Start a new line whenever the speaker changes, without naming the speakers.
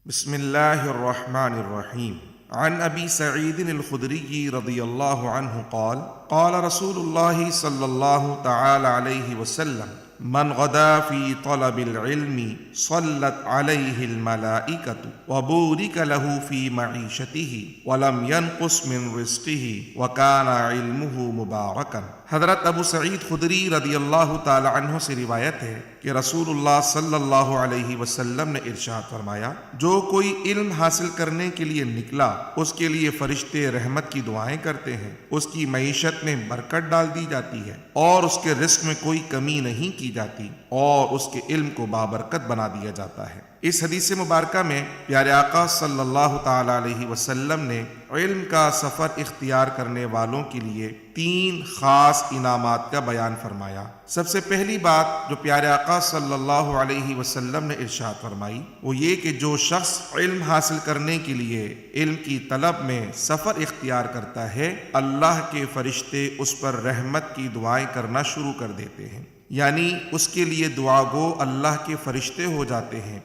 بسم اللہ الرحمن الرحیم عن ابی سعید الخدری رضی اللہ عنہ قال قال رسول اللہ صلی اللہ تعالی علیہ وسلم من غدا فی طلب العلم صلت علیہ الملائکۃ وبورک له فی معیشتہ ولم ينقص من رزقہ وکان علمہ مبارکا۔ حضرت ابو سعید خدری رضی اللہ تعالی عنہ سے روایت ہے کہ رسول اللہ صلی اللہ علیہ وسلم نے ارشاد فرمایا، جو کوئی علم حاصل کرنے کے لیے نکلا اس کے لیے فرشتے رحمت کی دعائیں کرتے ہیں، اس کی معیشت میں برکت ڈال دی جاتی ہے اور اس کے رزق میں کوئی کمی نہیں کی جاتی اور اس کے علم کو بابرکت بنا دیا جاتا ہے۔ اس حدیث مبارکہ میں پیارے آقا صلی اللہ تعالی علیہ وسلم نے علم کا سفر اختیار کرنے والوں کے لیے 3 خاص انعامات کا بیان فرمایا۔ سب سے پہلی بات جو پیارے آقا صلی اللہ علیہ وسلم نے ارشاد فرمائی وہ یہ کہ جو شخص علم حاصل کرنے کے لیے علم کی طلب میں سفر اختیار کرتا ہے، اللہ کے فرشتے اس پر رحمت کی دعائیں کرنا شروع کر دیتے ہیں، یعنی اس کے لیے دعا گو اللہ کے فرشتے ہو جاتے ہیں